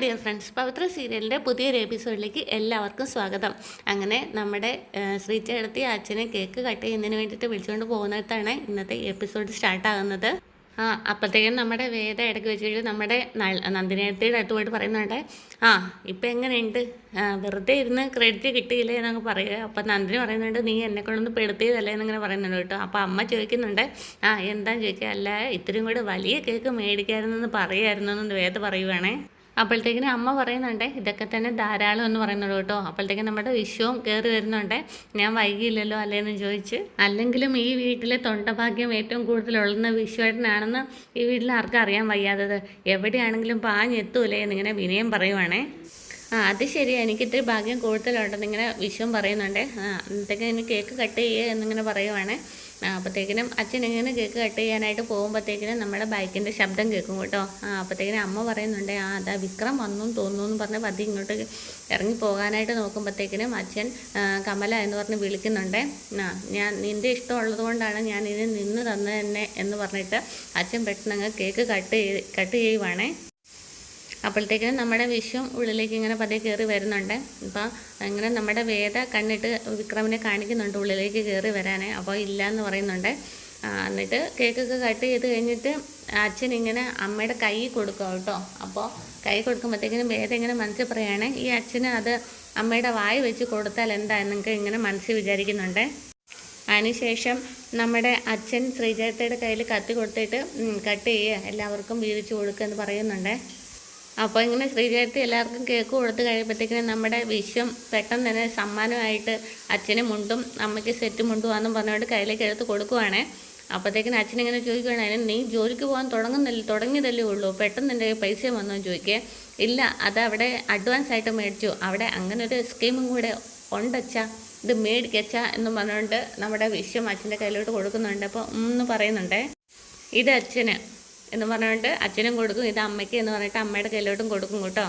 Dear friends, പവിത്ര സീരിയലിൻ്റെ പുതിയൊരു എപ്പിസോഡിലേക്ക് എല്ലാവർക്കും സ്വാഗതം. അങ്ങനെ നമ്മുടെ ശ്രീചേടത്തി അച്ഛനെ കേക്ക് കട്ട് ചെയ്യുന്നതിന് വേണ്ടിയിട്ട് വിളിച്ചുകൊണ്ട് പോകുന്നിടത്താണ് ഇന്നത്തെ എപ്പിസോഡ് സ്റ്റാർട്ടാകുന്നത്. അപ്പോഴത്തേക്കും നമ്മുടെ വേദ ഇടയ്ക്ക് വെച്ചിട്ട് നമ്മുടെ നന്ദിനിയുടെ അടുത്ത് പോയിട്ട് പറയുന്നുണ്ട്, ഇപ്പം എങ്ങനെയുണ്ട്, വെറുതെ ഇരുന്ന് ക്രെഡിറ്റ് കിട്ടിയില്ലേ എന്നൊക്കെ പറയുക. അപ്പം നന്ദിനി പറയുന്നുണ്ട്, നീ എന്നെക്കൊണ്ടൊന്ന് പെടുത്തിയതല്ലേ എന്നിങ്ങനെ പറയുന്നുണ്ട് കേട്ടോ. അപ്പോൾ അമ്മ ചോദിക്കുന്നുണ്ട്, എന്താന്ന് ചോദിക്കുക, അല്ല ഇത്രയും കൂടെ വലിയ കേക്ക് മേടിക്കാമായിരുന്നെന്ന് പറയായിരുന്നു എന്ന് വേദ പറയുവാണേ. അപ്പോഴത്തേക്കിനും അമ്മ പറയുന്നുണ്ട്, ഇതൊക്കെ തന്നെ ധാരാളം എന്ന് പറയുന്നുള്ളൂ കേട്ടോ. അപ്പോഴത്തേക്കും നമ്മുടെ വിശ്വവും കയറി വരുന്നുണ്ട്, ഞാൻ വൈകിയില്ലല്ലോ അല്ലേന്ന് ചോദിച്ച്. അല്ലെങ്കിലും ഈ വീട്ടിലെ തൊണ്ടഭാഗ്യം ഏറ്റവും കൂടുതലുള്ളതെന്ന് വിശ്വേട്ടനാണെന്ന് ഈ വീട്ടിൽ ആർക്കും അറിയാൻ വയ്യാത്തത്, എവിടെയാണെങ്കിലും പാഞ്ഞെത്തൂലേ എന്നിങ്ങനെ വിനയം പറയുവാണേ. അത് ശരിയാണ്, എനിക്ക് ഇത്തിരി ഭാഗ്യം കൂടുതലുണ്ടെന്ന് ഇങ്ങനെ വിശ്വം പറയുന്നുണ്ട്. അന്നത്തേക്ക് എനിക്ക് കേക്ക് കട്ട് ചെയ്യുക എന്നിങ്ങനെ പറയുവാണ്. അപ്പോഴത്തേക്കിനും അച്ഛൻ ഇങ്ങനെ കേക്ക് കട്ട് ചെയ്യാനായിട്ട് പോകുമ്പോഴത്തേക്കിനും നമ്മുടെ ബൈക്കിൻ്റെ ശബ്ദം കേൾക്കും കേട്ടോ. അപ്പോഴത്തേക്കിനും അമ്മ പറയുന്നുണ്ട്, അതാ വിക്രം വന്നു തോന്നുന്നു എന്ന് പറഞ്ഞ് പതി ഇങ്ങോട്ട് ഇറങ്ങി പോകാനായിട്ട് നോക്കുമ്പോഴത്തേക്കിനും അച്ഛൻ കമല എന്ന് പറഞ്ഞ് വിളിക്കുന്നുണ്ട്. ഞാൻ നിൻ്റെ ഇഷ്ടമുള്ളത് കൊണ്ടാണ് ഞാൻ ഇതിന് നിന്ന് തന്നത് തന്നെ എന്ന് പറഞ്ഞിട്ട് അച്ഛൻ പെട്ടെന്ന് കേക്ക് കട്ട് ചെയ്യുവാണേ. അപ്പോഴത്തേക്കിനും നമ്മുടെ വിശ്വം ഉള്ളിലേക്ക് ഇങ്ങനെ പതിയെ കയറി വരുന്നുണ്ട്. ഇപ്പം ഇങ്ങനെ നമ്മുടെ വേദ കണ്ണിട്ട് വിക്രമിനെ കാണിക്കുന്നുണ്ട് ഉള്ളിലേക്ക് കയറി വരാനേ. അപ്പോൾ ഇല്ല എന്ന് പറയുന്നുണ്ട്. എന്നിട്ട് കേക്കൊക്കെ കട്ട് ചെയ്ത് കഴിഞ്ഞിട്ട് അച്ഛൻ ഇങ്ങനെ അമ്മയുടെ കൈ കൊടുക്കുക കേട്ടോ. അപ്പോൾ കൈ കൊടുക്കുമ്പോഴത്തേക്കിനും വേദ ഇങ്ങനെ മനസ്സിൽ പറയുകയാണ്, ഈ അച്ഛന് അത് അമ്മയുടെ വായി വെച്ച് കൊടുത്താൽ എന്താ എന്നൊക്കെ ഇങ്ങനെ മനസ്സിൽ വിചാരിക്കുന്നുണ്ട്. അതിനുശേഷം നമ്മുടെ അച്ഛൻ ശ്രീജയത്തയുടെ കയ്യിൽ കത്തി കൊടുത്തിട്ട് കട്ട് ചെയ്യുക, എല്ലാവർക്കും വീതിച്ച് കൊടുക്കുക എന്ന് പറയുന്നുണ്ട്. അപ്പോൾ ഇങ്ങനെ ശ്രീജയത്തി എല്ലാവർക്കും കേക്ക് കൊടുത്ത് കഴിയുമ്പോഴത്തേക്കിനും നമ്മുടെ വിശ്വം പെട്ടെന്ന് തന്നെ സമ്മാനമായിട്ട് അച്ഛന് മുണ്ടും അമ്മയ്ക്ക് സെറ്റ് മുണ്ടുവാന്നും പറഞ്ഞുകൊണ്ട് കയ്യിലേക്ക് എടുത്ത് കൊടുക്കുവാണേ. അപ്പോഴത്തേക്കിനും അച്ഛനിങ്ങനെ ചോദിക്കുകയാണ്, അതിന് നീ ജോലിക്ക് പോകാൻ തുടങ്ങിയതല്ലേ ഉള്ളൂ, പെട്ടെന്ന് എൻ്റെ പൈസ വന്നോ ചോദിക്കേ. ഇല്ല, അതവിടെ അഡ്വാൻസ് ആയിട്ട് മേടിച്ചു, അവിടെ അങ്ങനെ ഒരു സ്കീമും കൂടെ ഉണ്ടച്ചാ, ഇത് മേടിക്കച്ചാ എന്ന് പറഞ്ഞുകൊണ്ട് നമ്മുടെ വിശ്വം അച്ഛൻ്റെ കയ്യിലോട്ട് കൊടുക്കുന്നുണ്ട്. അപ്പോൾ എന്ന് പറയുന്നുണ്ട്, ഇത് അച്ഛന് എന്ന് പറഞ്ഞുകൊണ്ട് അച്ഛനും കൊടുക്കും, ഇത് അമ്മയ്ക്ക് എന്ന് പറഞ്ഞിട്ട് അമ്മയുടെ കയ്യിലോട്ടും കൊടുക്കും കേട്ടോ.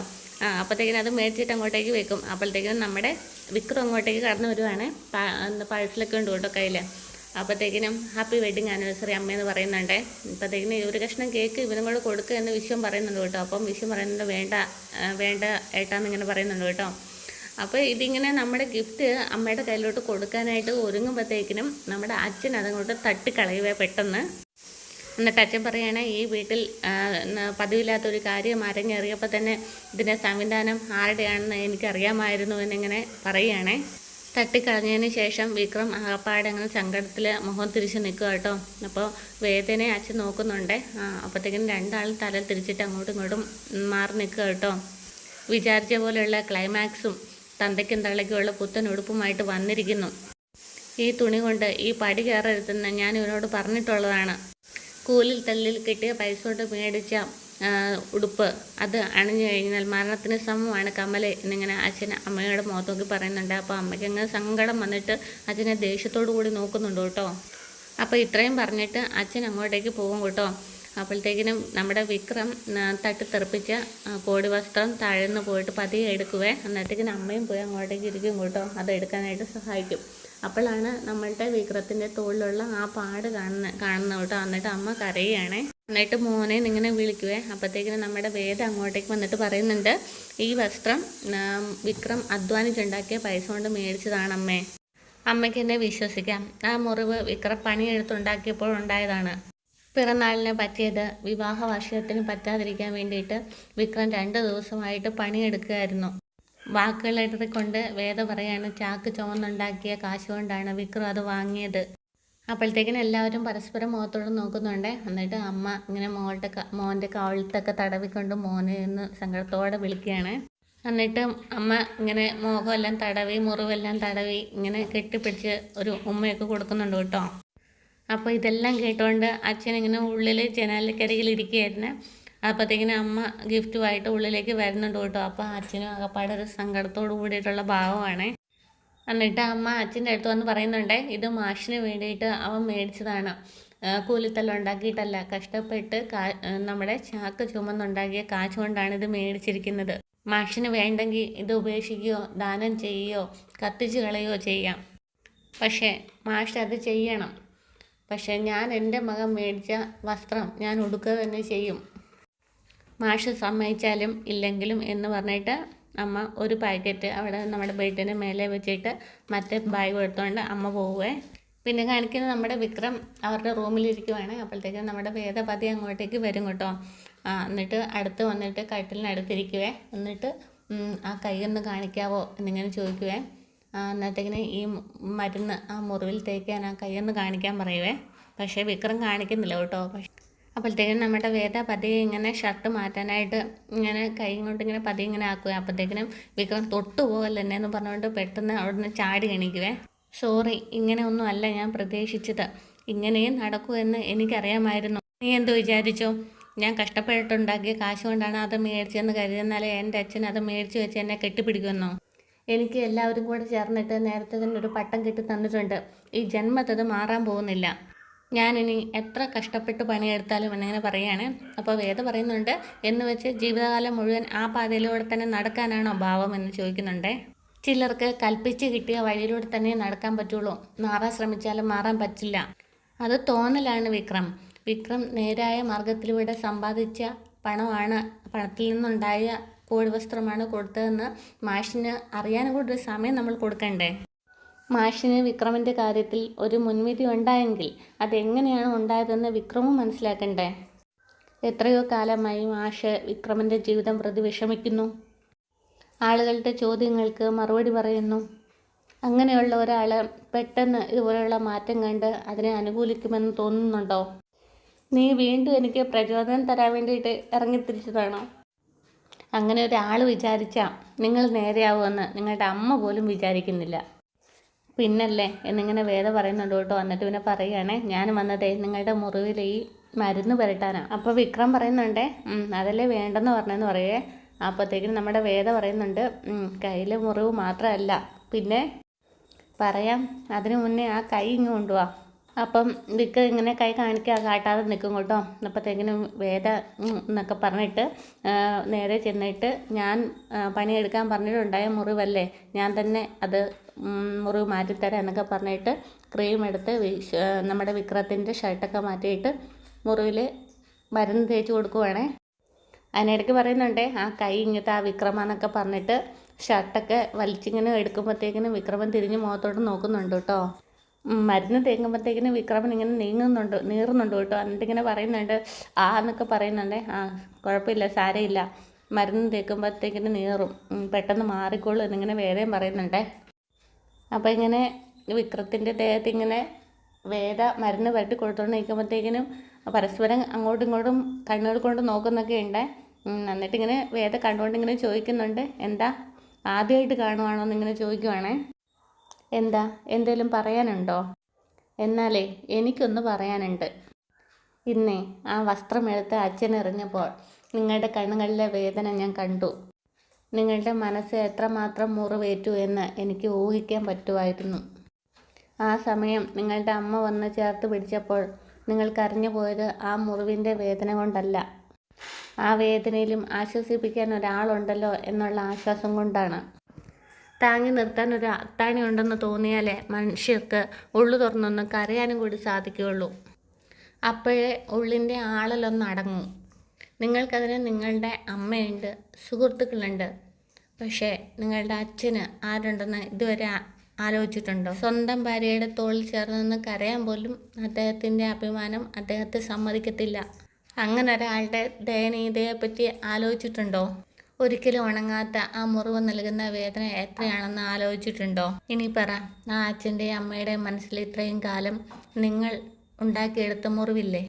അപ്പോഴത്തേക്കിനും അത് മേടിച്ചിട്ട് അങ്ങോട്ടേക്ക് വെക്കും. അപ്പോഴത്തേക്കിനും നമ്മുടെ വിക്രം അങ്ങോട്ടേക്ക് കടന്നു വരുവാണ്. പഴസിലൊക്കെ ഉണ്ട് കേട്ടോ കയ്യിൽ. അപ്പോഴത്തേക്കിനും ഹാപ്പി വെഡിങ് ആനിവേഴ്സറി അമ്മയെന്ന് പറയുന്നുണ്ട്. അപ്പോഴത്തേക്കിനും ഒരു കഷ്ണം കേക്ക് ഇവനും കൂടെ കൊടുക്കുക എന്ന് വിശ്വം പറയുന്നുണ്ട് കേട്ടോ. അപ്പം വിശ്വം പറയുന്നുണ്ട്, വേണ്ട ഏട്ടാന്നിങ്ങനെ പറയുന്നുണ്ട് കേട്ടോ. അപ്പോൾ ഇതിങ്ങനെ നമ്മുടെ ഗിഫ്റ്റ് അമ്മയുടെ കയ്യിലോട്ട് കൊടുക്കാനായിട്ട് ഒരുങ്ങുമ്പോഴത്തേക്കിനും നമ്മുടെ അച്ഛൻ അതങ്ങോട്ട് തട്ടിക്കളയുവേ പെട്ടെന്ന്. എന്നിട്ട് അച്ഛൻ പറയുകയാണ്, ഈ വീട്ടിൽ പതിവില്ലാത്തൊരു കാര്യം അരങ്ങേറിയപ്പോൾ തന്നെ ഇതിൻ്റെ സംവിധാനം ആരുടെയാണെന്ന് എനിക്കറിയാമായിരുന്നു എന്നിങ്ങനെ പറയുകയാണേ. തട്ടിക്കളഞ്ഞതിന് ശേഷം വിക്രം ആകപ്പാടെ അങ്ങനെ സങ്കടത്തിൽ മുഖം തിരിച്ച് നിൽക്കുക കേട്ടോ. അപ്പോൾ വേദനയെ അച്ഛൻ നോക്കുന്നുണ്ട്. അപ്പോഴത്തേക്കും രണ്ടാളും തല തിരിച്ചിട്ട് അങ്ങോട്ടും ഇങ്ങോട്ടും മാറി നിൽക്കുക കേട്ടോ. വിചാരിച്ച പോലെയുള്ള ക്ലൈമാക്സും തന്തയ്ക്കും തള്ളയ്ക്കുമുള്ള പുത്തൻ ഉടുപ്പുമായിട്ട് വന്നിരിക്കുന്നു. ഈ തുണി കൊണ്ട് ഈ പടി കയറരുതെന്ന് ഞാൻ ഇവനോട് പറഞ്ഞിട്ടുള്ളതാണ്. കൂലിൽ തല്ലിൽ കിട്ടിയ പൈസ കൊണ്ട് മേടിച്ച ഉടുപ്പ് അത് അണിഞ്ഞു കഴിഞ്ഞാൽ മരണത്തിന് സമമാണ് കമലെ എന്നിങ്ങനെ അച്ഛൻ അമ്മയുടെ മുഖത്ത് നോക്കി പറയുന്നുണ്ട്. അപ്പോൾ അമ്മയ്ക്ക് അങ്ങനെ സങ്കടം വന്നിട്ട് അച്ഛനെ ദേഷ്യത്തോടു കൂടി നോക്കുന്നുണ്ട് കേട്ടോ. അപ്പോൾ ഇത്രയും പറഞ്ഞിട്ട് അച്ഛൻ അങ്ങോട്ടേക്ക് പോകും കേട്ടോ. അപ്പോഴത്തേക്കിനും നമ്മുടെ വിക്രം തട്ടിത്തെറിപ്പിച്ച കോടി വസ്ത്രം താഴ്ന്നു പോയിട്ട് പതിയെ എടുക്കുവേ. എന്നിട്ടേക്കിനും അമ്മയും പോയി അങ്ങോട്ടേക്ക് ഇരിക്കും കേട്ടോ, അത് എടുക്കാനായിട്ട് സഹായിക്കും. അപ്പോഴാണ് നമ്മളുടെ വിക്രത്തിൻ്റെ തോളിലുള്ള ആ പാട് കാണുന്ന കേട്ടോ. എന്നിട്ട് അമ്മ കരയുകയാണേ. എന്നിട്ട് മോനെ ഇങ്ങനെ വിളിക്കുവേ. അപ്പോഴത്തേക്കിനും നമ്മുടെ വേദ അങ്ങോട്ടേക്ക് വന്നിട്ട് പറയുന്നുണ്ട്, ഈ വസ്ത്രം വിക്രം അധ്വാനിച്ചുണ്ടാക്കിയ പൈസ കൊണ്ട് മേടിച്ചതാണ് അമ്മേ, അമ്മയ്ക്ക് എന്നെ വിശ്വസിക്കാം. ആ മുറിവ് വിക്രം പണിയെടുത്തുണ്ടാക്കിയപ്പോൾ ഉണ്ടായതാണ്. പിറന്നാളിന് പറ്റിയത് വിവാഹ വാർഷികത്തിന് പറ്റാതിരിക്കാൻ വേണ്ടിയിട്ട് വിക്രം 2 ദിവസമായിട്ട് പണിയെടുക്കുകയായിരുന്നു. വാക്കുകളെടുത്ത് കൊണ്ട് വേദ പറയാണ്, ചാക്ക് ചുമന്നുണ്ടാക്കിയ കാശ് കൊണ്ടാണ് വിക്രം അത് വാങ്ങിയത്. അപ്പോഴത്തേക്കിനും എല്ലാവരും പരസ്പരം മുഖത്തോട് നോക്കുന്നുണ്ട്. എന്നിട്ട് അമ്മ ഇങ്ങനെ മോൻ്റെ കവിളത്തൊക്കെ തടവിക്കൊണ്ട് മോനെ എന്ന് സങ്കടത്തോടെ വിളിക്കുകയാണ്. എന്നിട്ട് അമ്മ ഇങ്ങനെ മുഖമെല്ലാം തടവി മുറിവെല്ലാം തടവി ഇങ്ങനെ കെട്ടിപ്പിടിച്ച് ഒരു ഉമ്മയൊക്കെ കൊടുക്കുന്നുണ്ട് കേട്ടോ. അപ്പോൾ ഇതെല്ലാം കേട്ടുകൊണ്ട് അച്ഛൻ ഇങ്ങനെ ഉള്ളിൽ ജനാലക്കരികിൽ ഇരിക്കുകയായിരുന്നു. അപ്പോഴത്തേക്കിനും അമ്മ ഗിഫ്റ്റുമായിട്ട് ഉള്ളിലേക്ക് വരുന്നുണ്ട് കേട്ടോ. അപ്പോൾ അച്ഛനും അകപ്പാടെ ഒരു സങ്കടത്തോടു കൂടിയിട്ടുള്ള ഭാവമാണ്. എന്നിട്ട് അമ്മ അച്ഛൻ്റെ അടുത്ത് വന്ന് പറയുന്നുണ്ട്, ഇത് മാഷിന് വേണ്ടിയിട്ട് അവൻ മേടിച്ചതാണ്, കൂലിത്തല്ലുണ്ടാക്കിയിട്ടല്ല, കഷ്ടപ്പെട്ട് നമ്മുടെ ചാക്ക് ചുമന്നുണ്ടാക്കിയ കാശ് കൊണ്ടാണ് ഇത് മേടിച്ചിരിക്കുന്നത്. മാഷിന് വേണ്ടെങ്കിൽ ഇത് ഉപേക്ഷിക്കുകയോ ദാനം ചെയ്യുകയോ കത്തിച്ച് കളയുകയോ ചെയ്യാം, പക്ഷേ മാഷ് അത് ചെയ്യണം. പക്ഷേ ഞാൻ എൻ്റെ മകൻ മേടിച്ച വസ്ത്രം ഞാൻ ഉടുക്കുക തന്നെ ചെയ്യും. മാഷ് സമ്മതിച്ചാലും ഇല്ലെങ്കിലും എന്ന് പറഞ്ഞിട്ട് അമ്മ ഒരു പാക്കറ്റ് അവിടെ നമ്മുടെ ബെഡിന് മേലെ വെച്ചിട്ട് മറ്റേ ബാഗ് എടുത്തുകൊണ്ട് അമ്മ പോവുകയെ. പിന്നെ കാണിക്കുന്നത് നമ്മുടെ വിക്രം അവരുടെ റൂമിലിരിക്കുവാണ്. അപ്പോഴത്തേക്കും നമ്മുടെ വേദപതി അങ്ങോട്ടേക്ക് വരും കേട്ടോ. എന്നിട്ട് അടുത്ത് വന്നിട്ട് കട്ടിലിനടുത്തിരിക്കുവേ. എന്നിട്ട് ആ കൈയൊന്ന് കാണിക്കാവോ എന്നിങ്ങനെ ചോദിക്കുവേ. അന്നത്തേക്കിന് ഈ മരുന്ന് ആ മുറിവിൽ തേക്കാൻ ആ കൈയൊന്ന് കാണിക്കാൻ പറയുവേ. പക്ഷേ വിക്രം കാണിക്കുന്നില്ല കേട്ടോ. അപ്പോഴത്തേക്കും നമ്മുടെ വേദപതി ഇങ്ങനെ ഷർട്ട് മാറ്റാനായിട്ട് ഇങ്ങനെ കൈ കൊണ്ട് ഇങ്ങനെ പതി ഇങ്ങനെ ആക്കുക. അപ്പോഴത്തേക്കിനും വിക്രം തൊട്ടു പോകല്ല എന്നെ എന്ന് പറഞ്ഞുകൊണ്ട് പെട്ടെന്ന് അവിടുന്ന് ചാടി എണീക്കുവേ. സോറി, ഇങ്ങനെ ഒന്നും അല്ല ഞാൻ പ്രതീക്ഷിച്ചത്. ഇങ്ങനെയും നടക്കുമെന്ന് എനിക്കറിയാമായിരുന്നു. നീ എന്ത് വിചാരിച്ചോ? ഞാൻ കഷ്ടപ്പെട്ടുണ്ടാക്കിയ കാശ് കൊണ്ടാണ് അത് മേടിച്ചെന്ന് കരുതുന്നാലേ എൻ്റെ അച്ഛൻ അത് മേടിച്ച് വെച്ച് എന്നെ കെട്ടിപ്പിടിക്കുമെന്നോ? എനിക്ക് എല്ലാവരും കൂടെ ചേർന്നിട്ട് നേരത്തെ തന്നെ ഒരു പട്ടം കെട്ടി തന്നിട്ടുണ്ട്. ഈ ജന്മത്തത് മാറാൻ പോകുന്നില്ല. ഞാനിനി എത്ര കഷ്ടപ്പെട്ട് പണിയെടുത്താലും എന്നിങ്ങനെ പറയുകയാണ്. അപ്പോൾ വേദ പറയുന്നുണ്ട്, എന്ന് വെച്ച് ജീവിതകാലം മുഴുവൻ ആ പാതയിലൂടെ തന്നെ നടക്കാനാണോ ഭാവം എന്ന് ചോദിക്കുന്നുണ്ട്. ചിലർക്ക് കൽപ്പിച്ച് കിട്ടിയ വഴിയിലൂടെ തന്നെ നടക്കാൻ പറ്റുള്ളൂ. മാറാൻ ശ്രമിച്ചാലും മാറാൻ പറ്റില്ല. അത് തോന്നലാണ് വിക്രം. വിക്രം നേരായ മാർഗത്തിലൂടെ സമ്പാദിച്ച പണമാണ്, പണത്തിൽ നിന്നുണ്ടായ കോഴിവസ്ത്രമാണ് കൊടുത്തതെന്ന് മാഷിന് അറിയാൻ കൂടി ഒരു സമയം നമ്മൾ കൊടുക്കണ്ടേ? മാഷിന് വിക്രമിൻ്റെ കാര്യത്തിൽ ഒരു മുൻവിധി ഉണ്ടായെങ്കിൽ അതെങ്ങനെയാണ് ഉണ്ടായതെന്ന് വിക്രമും മനസ്സിലാക്കണ്ടേ? എത്രയോ കാലമായി മാഷ് വിക്രമിൻ്റെ ജീവിതം പ്രതി വിഷമിക്കുന്നു. ആളുകളുടെ ചോദ്യങ്ങൾക്ക് മറുപടി പറയുന്നു. അങ്ങനെയുള്ള ഒരാൾ പെട്ടെന്ന് ഇതുപോലെയുള്ള മാറ്റം കണ്ട് അതിനെ അനുകൂലിക്കുമെന്ന് തോന്നുന്നുണ്ടോ? നീ വീണ്ടും എനിക്ക് പ്രചോദനം തരാൻ വേണ്ടിയിട്ട് ഇറങ്ങിത്തിരിച്ചതാണോ? അങ്ങനെ ഒരാൾ വിചാരിച്ചാൽ നിങ്ങൾ നേരെയാവുമെന്ന് നിങ്ങളുടെ അമ്മ പോലും വിചാരിക്കുന്നില്ല. പിന്നല്ലേ എന്നിങ്ങനെ വേദ പറയുന്നുണ്ട് കേട്ടോ. എന്നിട്ട് പിന്നെ പറയുകയാണേ, ഞാൻ വന്നതേ നിങ്ങളുടെ മുറിവിൽ ഈ മരുന്ന് പുരട്ടാനാണ്. അപ്പോൾ വിക്രം പറയുന്നുണ്ടേ, അതല്ലേ വേണ്ടെന്ന് പറഞ്ഞെന്ന് പറയേ. അപ്പോഴത്തേക്കും നമ്മുടെ വേദ പറയുന്നുണ്ട്, കയ്യിൽ മുറിവ് മാത്രമല്ല, പിന്നെ പറയാം. അതിനു മുന്നേ ആ കൈ ഇങ്ങ് കൊണ്ടുപോവാ. അപ്പം വിക്രം ഇങ്ങനെ കൈ കാട്ടാതെ നിൽക്കും കേട്ടോ. അപ്പോഴത്തേക്കിനും വേദ എന്നൊക്കെ പറഞ്ഞിട്ട് നേരെ ചെന്നിട്ട്, ഞാൻ പണിയെടുക്കാൻ പറഞ്ഞിട്ടുണ്ടായ മുറിവല്ലേ, ഞാൻ തന്നെ അത് മുറിവ് മാറ്റിത്തരാം എന്നൊക്കെ പറഞ്ഞിട്ട് ക്രീം എടുത്ത് നമ്മുടെ വിക്രത്തിൻ്റെ ഷർട്ടൊക്കെ മാറ്റിയിട്ട് മുറിവിൽ മരുന്ന് തേച്ച് കൊടുക്കുവാണേ. അതിനിടയ്ക്ക് പറയുന്നുണ്ടേ, ആ കൈ ഇങ്ങനത്തെ ആ വിക്രമാന്നൊക്കെ പറഞ്ഞിട്ട് ഷർട്ടൊക്കെ വലിച്ചിങ്ങനെ എടുക്കുമ്പോഴത്തേക്കിനും വിക്രമൻ തിരിഞ്ഞ് മുഖത്തോട്ട് നോക്കുന്നുണ്ട് കേട്ടോ. മരുന്ന് തേക്കുമ്പോഴത്തേക്കിനും വിക്രമൻ ഇങ്ങനെ നീറുന്നുണ്ട് കേട്ടോ. എന്നിട്ട് ഇങ്ങനെ പറയുന്നുണ്ട്, എന്നൊക്കെ പറയുന്നുണ്ടേ. കുഴപ്പമില്ല, സാരമില്ല, മരുന്ന് തേക്കുമ്പോഴത്തേക്കിനും നീറും, പെട്ടെന്ന് മാറിക്കോളൂ എന്നിങ്ങനെ വേദയും പറയുന്നുണ്ടേ. അപ്പോൾ ഇങ്ങനെ വിക്രത്തിൻ്റെ ദേഹത്ത് ഇങ്ങനെ വേദ മരുന്ന് പുരട്ടി കൊടുത്തുകൊണ്ട് നിൽക്കുമ്പോഴത്തേക്കിനും പരസ്പരം അങ്ങോട്ടും ഇങ്ങോട്ടും കണ്ണുകൾ കൊണ്ട് നോക്കുന്നൊക്കെ ഉണ്ട്. എന്നിട്ടിങ്ങനെ വേദ കണ്ടുകൊണ്ടിങ്ങനെ ചോദിക്കുന്നുണ്ട്, എന്താ ആദ്യമായിട്ട് കാണുവാണോ എന്നിങ്ങനെ ചോദിക്കുവാണേ. എന്താ എന്തേലും പറയാനുണ്ടോ? എന്നാലേ എനിക്കൊന്ന് പറയാനുണ്ട്. ഇന്നേ ആ വസ്ത്രമെടുത്ത് അച്ഛനെറിഞ്ഞപ്പോൾ നിങ്ങളുടെ കണ്ണുകളിലെ വേദന ഞാൻ കണ്ടു. നിങ്ങളുടെ മനസ്സ് എത്രമാത്രം മുറിവേറ്റു എന്ന് എനിക്ക് ഊഹിക്കാൻ പറ്റുമായിരുന്നു. ആ സമയം നിങ്ങളുടെ അമ്മ വന്ന് ചേർത്ത് പിടിച്ചപ്പോൾ നിങ്ങൾക്കറിഞ്ഞു പോയത് ആ മുറിവിൻ്റെ വേദന കൊണ്ടല്ല, ആ വേദനയിലും ആശ്വസിപ്പിക്കാൻ ഒരാളുണ്ടല്ലോ എന്നുള്ള ആശ്വാസം കൊണ്ടാണ്. താങ്ങി നിർത്താൻ ഒരു അത്താണി ഉണ്ടെന്ന് തോന്നിയാലേ മനുഷ്യർക്ക് ഉള്ളു തുറന്നൊന്ന് കരയാനും കൂടി സാധിക്കുകയുള്ളൂ. അപ്പോഴേ ഉള്ളിൻ്റെ ആളലൊന്ന് അടങ്ങും. നിങ്ങൾക്കതിന് നിങ്ങളുടെ അമ്മയുണ്ട്, സുഹൃത്തുക്കളുണ്ട്. പക്ഷേ നിങ്ങളുടെ അച്ഛന് ആരുണ്ടെന്ന് ഇതുവരെ ആലോചിച്ചിട്ടുണ്ടോ? സ്വന്തം ഭാര്യയുടെ തോളിൽ ചേർന്ന് നിന്ന് കരയാൻ പോലും അദ്ദേഹത്തിൻ്റെ അഭിമാനം അദ്ദേഹത്തെ സമ്മതിക്കത്തില്ല. അങ്ങനെ ഒരാളുടെ ദയനീയതയെപ്പറ്റി ആലോചിച്ചിട്ടുണ്ടോ? ഒരിക്കലും ഉണങ്ങാത്ത ആ മുറിവ് നൽകുന്ന വേദന എത്രയാണെന്ന് ആലോചിച്ചിട്ടുണ്ടോ? ഇനി പറ, ആ അച്ഛൻ്റെയും അമ്മയുടെയും മനസ്സിൽ ഇത്രയും കാലം നിങ്ങൾ ഉണ്ടാക്കിയെടുത്ത മുറിവില്ലേ,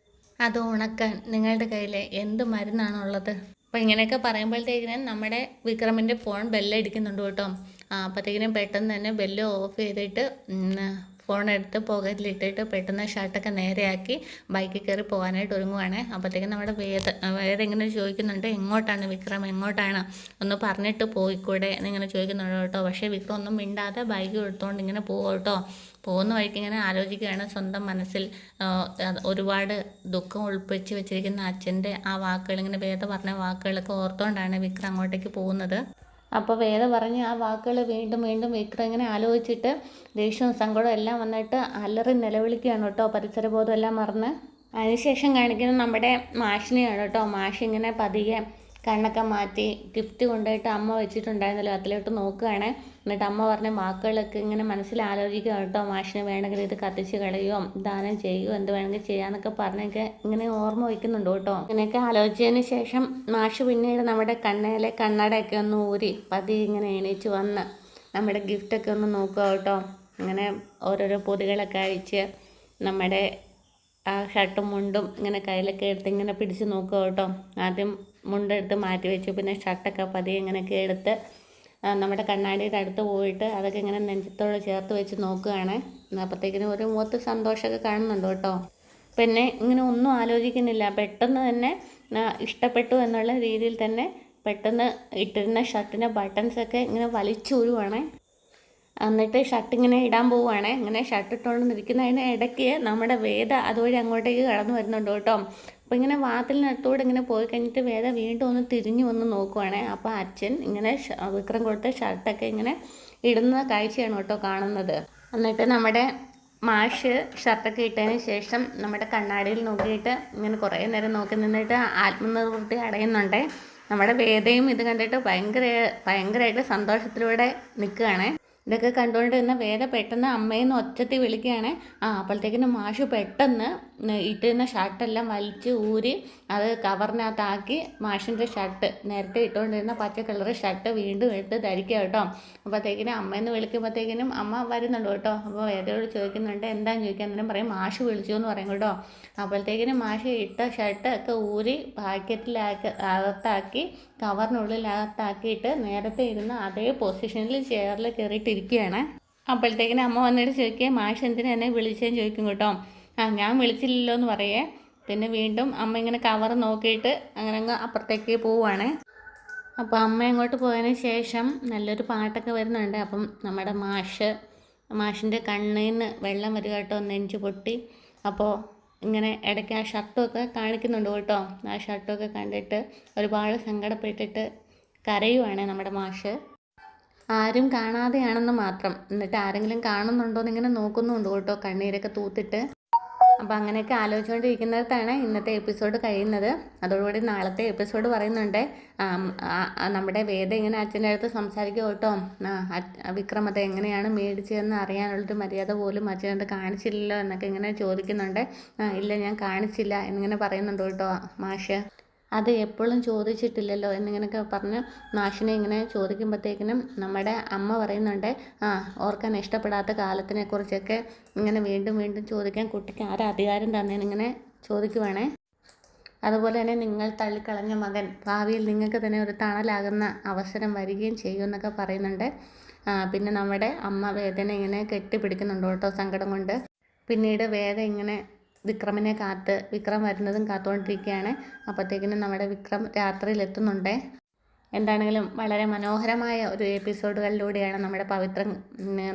അത് ഉണക്കാൻ നിങ്ങളുടെ കയ്യിൽ എന്ത് മരുന്നാണുള്ളത്? അപ്പോൾ ഇങ്ങനെയൊക്കെ പറയുമ്പോഴത്തേക്കിനും നമ്മുടെ വിക്രമിൻ്റെ ഫോൺ ബെല്ലടിക്കുന്നുണ്ട് കേട്ടോ. അപ്പോഴത്തേക്കിനും പെട്ടെന്ന് തന്നെ ബെല്ല് ഓഫ് ചെയ്തിട്ട് ഫോൺ എടുത്ത് പോക്കറ്റിലിട്ടിട്ട് പെട്ടെന്ന് ഷർട്ടൊക്കെ നേരെയാക്കി ബൈക്കിൽ കയറി പോകാനായിട്ട് ഒരുങ്ങുവാണ്. അപ്പോഴത്തേക്കും നമ്മുടെ വേദ ഇങ്ങനെ ചോദിക്കുന്നുണ്ട്, എങ്ങോട്ടാണ് വിക്രം, എങ്ങോട്ടാണ്, ഒന്ന് പറഞ്ഞിട്ട് പോയിക്കൂടെ എന്നിങ്ങനെ ചോദിക്കുന്നുണ്ട് കേട്ടോ. പക്ഷേ വിക്രം ഒന്നും മിണ്ടാതെ ബൈക്ക് എടുത്തുകൊണ്ട് ഇങ്ങനെ പോകും കേട്ടോ. പോകുന്ന വഴിക്ക് ഇങ്ങനെ ആലോചിക്കുകയാണ്. സ്വന്തം മനസ്സിൽ ഒരുപാട് ദുഃഖം ഒളിപ്പിച്ച് വെച്ചിരിക്കുന്ന അച്ഛൻ്റെ ആ വാക്കുകൾ, ഇങ്ങനെ വേദ പറഞ്ഞ വാക്കുകളൊക്കെ ഓർത്തുകൊണ്ടാണ് വിക്രം അങ്ങോട്ടേക്ക് പോകുന്നത്. അപ്പോൾ വേദ പറഞ്ഞ് ആ വാക്കുകൾ വീണ്ടും വീണ്ടും വിക്രം ഇങ്ങനെ ആലോചിച്ചിട്ട് ദേഷ്യവും സങ്കടവും എല്ലാം വന്നിട്ട് അലറി നിലവിളിക്കുകയാണ് കേട്ടോ, പരിസരബോധം എല്ലാം മറന്ന്. അതിനുശേഷം കാണിക്കുന്നത് നമ്മുടെ മാഷിനെയാണ് കേട്ടോ. മാഷ് ഇങ്ങനെ പതിയെ കണ്ണൊക്കെ മാറ്റി ഗിഫ്റ്റ് കൊണ്ടുപോയിട്ട് അമ്മ വെച്ചിട്ടുണ്ടായിരുന്നല്ലോ അതിലോട്ട് നോക്കുകയാണ്. എന്നിട്ട് അമ്മ പറഞ്ഞ വാക്കുകളൊക്കെ ഇങ്ങനെ മനസ്സിൽ ആലോചിക്കുക കേട്ടോ. മാഷിന് വേണമെങ്കിൽ ഇത് കത്തിച്ച് കളയുമോ, ദാനം ചെയ്യുമോ, എന്ത് വേണമെങ്കിൽ ചെയ്യാന്നൊക്കെ പറഞ്ഞൊക്കെ ഇങ്ങനെ ഓർമ്മ വയ്ക്കുന്നുണ്ട് കേട്ടോ. ഇങ്ങനെയൊക്കെ ആലോചിച്ചതിന് ശേഷം മാഷ് പിന്നീട് നമ്മുടെ കണ്ണയിലെ കണ്ണടയൊക്കെ ഒന്ന് ഊരി പതിയെ ഇങ്ങനെ എണീച്ച് വന്ന് നമ്മുടെ ഗിഫ്റ്റൊക്കെ ഒന്ന് നോക്കുക കേട്ടോ. ഇങ്ങനെ ഓരോരോ പൊതികളൊക്കെ അഴിച്ച് നമ്മുടെ ആ ഷർട്ടും മുണ്ടും ഇങ്ങനെ കയ്യിലൊക്കെ എടുത്ത് ഇങ്ങനെ പിടിച്ച് നോക്കുക കേട്ടോ. ആദ്യം മുണ്ടെടുത്ത് മാറ്റി വെച്ചു, പിന്നെ ഷർട്ടൊക്കെ പതിയെ ഇങ്ങനെയൊക്കെ എടുത്ത് നമ്മുടെ കണ്ണാടിയുടെ അടുത്ത് പോയിട്ട് അതൊക്കെ ഇങ്ങനെ നെഞ്ചത്തോട് ചേർത്ത് വെച്ച് നോക്കുകയാണ്. അപ്പോഴത്തേക്കിനും ഒരു മുഖത്ത് സന്തോഷമൊക്കെ കാണുന്നുണ്ട് കേട്ടോ. പിന്നെ ഇങ്ങനെ ഒന്നും ആലോചിക്കുന്നില്ല, പെട്ടെന്ന് തന്നെ ഇഷ്ടപ്പെട്ടു എന്നുള്ള രീതിയിൽ തന്നെ പെട്ടെന്ന് ഇട്ടിരുന്ന ഷർട്ടിൻ്റെ ബട്ടൺസൊക്കെ ഇങ്ങനെ വലിച്ചൂരുവാണ്. എന്നിട്ട് ഷർട്ട് ഇങ്ങനെ ഇടാൻ പോവുകയാണ്. ഇങ്ങനെ ഷർട്ട് ഇട്ടുകൊണ്ട് നിൽക്കുന്നതിന് ഇടയ്ക്ക് നമ്മുടെ വേദ അതുവഴി അങ്ങോട്ടേക്ക് കടന്നു വരുന്നുണ്ട് കേട്ടോ. അപ്പോൾ ഇങ്ങനെ വാതിലിനടുത്തൂടെ ഇങ്ങനെ പോയി കഴിഞ്ഞിട്ട് വേദ വീണ്ടും ഒന്ന് തിരിഞ്ഞു വന്ന് നോക്കുവാണ്. അപ്പോൾ അച്ഛൻ ഇങ്ങനെ വിക്രം കൊടുത്ത ഷർട്ടൊക്കെ ഇങ്ങനെ ഇടുന്ന കാഴ്ചയാണ് കേട്ടോ കാണുന്നത്. എന്നിട്ട് നമ്മുടെ മാഷ് ഷർട്ടൊക്കെ ഇട്ടതിന് ശേഷം നമ്മുടെ കണ്ണാടിയിൽ നോക്കിയിട്ട് ഇങ്ങനെ കുറേ നേരം നോക്കി നിന്നിട്ട് ആത്മനിർവൃത്തി അടയുന്നുണ്ട്. നമ്മുടെ വേദയും ഇത് കണ്ടിട്ട് ഭയങ്കരമായിട്ട് സന്തോഷത്തിലൂടെ നിൽക്കുകയാണ്. ഇതൊക്കെ കണ്ടുകൊണ്ടിരുന്ന വേദ പെട്ടെന്ന് അമ്മയെന്ന് ഒച്ചത്തിൽ വിളിക്കുകയാണ്. അപ്പോഴത്തേക്കിനും മാഷ് പെട്ടെന്ന് ഇട്ടിരുന്ന ഷർട്ടെല്ലാം വലിച്ച് ഊരി അത് കവറിനകത്താക്കി മാഷിൻ്റെ ഷർട്ട്, നേരത്തെ ഇട്ടുകൊണ്ടിരുന്ന പച്ച കളർ ഷർട്ട് വീണ്ടും എടുത്ത് ധരിക്കുക കേട്ടോ. അപ്പോഴത്തേക്കിനും അമ്മയെന്ന് വിളിക്കുമ്പോഴത്തേക്കിനും അമ്മ വരുന്നുണ്ട് കേട്ടോ. അപ്പോൾ വേദയോട് ചോദിക്കുന്നുണ്ട്, എന്താണെന്ന് ചോദിക്കാൻ അന്നേരം പറയും മാഷ് വിളിച്ചു എന്ന് പറയും കേട്ടോ. അപ്പോഴത്തേക്കിനും മാഷ് ഇട്ട ഷർട്ട് ഒക്കെ ഊരി അകത്താക്കി കവറിനുള്ളിലകത്താക്കിയിട്ട് നേരത്തെ ഇരുന്ന് അതേ പൊസിഷനിൽ ചെയറിൽ കയറിയിട്ടിരിക്കുകയാണ്. അപ്പോഴത്തേക്കിനും അമ്മ വന്നിട്ട് ചോദിക്കുക, മാഷ് എന്തിനാ എന്നെ വിളിച്ചതെന്ന് ചോദിക്കും കേട്ടോ. ഞാൻ വിളിച്ചില്ലല്ലോ എന്ന് പറയേ. പിന്നെ വീണ്ടും അമ്മ ഇങ്ങനെ കവർ നോക്കിയിട്ട് അങ്ങനെ അങ്ങ് അപ്പുറത്തേക്ക് പോവുകയാണ്. അപ്പോൾ അമ്മ അങ്ങോട്ട് പോയതിന് ശേഷം നല്ലൊരു പാട്ടൊക്കെ വരുന്നുണ്ട്. അപ്പം നമ്മുടെ മാഷിൻ്റെ കണ്ണിൽ നിന്ന് വെള്ളം വരിക കേട്ടോ, നെഞ്ച് പൊട്ടി. അപ്പോൾ ഇങ്ങനെ ഇടയ്ക്ക് ആ ഷർട്ടുമൊക്കെ കാണിക്കുന്നുണ്ട് കേട്ടോ. ആ ഷർട്ടുമൊക്കെ കണ്ടിട്ട് ഒരുപാട് സങ്കടപ്പെട്ടിട്ട് കരയുവാണ് നമ്മുടെ മാഷ്. ആരും കാണാതെയാണെന്ന് മാത്രം. എന്നിട്ട് ആരെങ്കിലും കാണുന്നുണ്ടോ എന്നിങ്ങനെ നോക്കുന്നുണ്ട് കേട്ടോ, കണ്ണീരൊക്കെ തൂത്തിട്ട്. അപ്പോൾ അങ്ങനെയൊക്കെ ആലോചിച്ചുകൊണ്ടിരിക്കുന്നിടത്താണ് ഇന്നത്തെ എപ്പിസോഡ് കഴിയുന്നത്. അതോടുകൂടി നാളത്തെ എപ്പിസോഡ് പറയുന്നുണ്ട്. നമ്മുടെ വേദ ഇങ്ങനെ അച്ഛൻ്റെ അടുത്ത് സംസാരിക്കുക കേട്ടോ. വിക്രം അത് എങ്ങനെയാണ് മേടിച്ചതെന്ന് അറിയാനുള്ളൊരു മര്യാദ പോലും അച്ഛനത് കാണിച്ചില്ലല്ലോ എന്നൊക്കെ ഇങ്ങനെ ചോദിക്കുന്നുണ്ട്. ഇല്ല ഞാൻ കാണിച്ചില്ല എന്നിങ്ങനെ പറയുന്നുണ്ട് കേട്ടോ മാഷ്. അത് എപ്പോഴും ചോദിച്ചിട്ടില്ലല്ലോ എന്നിങ്ങനെയൊക്കെ പറഞ്ഞ് മാഷിനെ ഇങ്ങനെ ചോദിക്കുമ്പോഴത്തേക്കിനും നമ്മുടെ അമ്മ പറയുന്നുണ്ട്, ഓർക്കാൻ ഇഷ്ടപ്പെടാത്ത കാലത്തിനെക്കുറിച്ചൊക്കെ ഇങ്ങനെ വീണ്ടും വീണ്ടും ചോദിക്കാൻ കുട്ടിക്ക് ആരാ അധികാരം തന്നേന്നിങ്ങനെ ചോദിക്കുവാണേ. അതുപോലെ തന്നെ നിങ്ങൾ തള്ളിക്കളഞ്ഞ മകൻ ഭാവിയിൽ നിങ്ങൾക്ക് തന്നെ ഒരു തണലാകുന്ന അവസരം വരികയും ചെയ്യുമെന്നൊക്കെ പറയുന്നുണ്ട്. പിന്നെ നമ്മുടെ അമ്മ വേദന ഇങ്ങനെ കെട്ടിപ്പിടിക്കുന്നുണ്ട് കേട്ടോ സങ്കടം കൊണ്ട്. പിന്നീട് വേദ ഇങ്ങനെ വിക്രമിനെ വിക്രം വരുന്നതും കാത്തുകൊണ്ടിരിക്കുകയാണ്. അപ്പോഴത്തേക്കിനും നമ്മുടെ വിക്രം രാത്രിയിലെത്തുന്നുണ്ട്. എന്താണെങ്കിലും വളരെ മനോഹരമായ ഒരു എപ്പിസോഡുകളിലൂടെയാണ് നമ്മുടെ പവിത്രം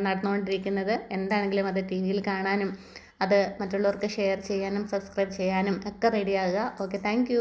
നടന്നുകൊണ്ടിരിക്കുന്നത്. എന്താണെങ്കിലും അത് TV-യിൽ കാണാനും അത് മറ്റുള്ളവർക്ക് ഷെയർ ചെയ്യാനും സബ്സ്ക്രൈബ് ചെയ്യാനും ഒക്കെ റെഡിയാകുക. Okay, thank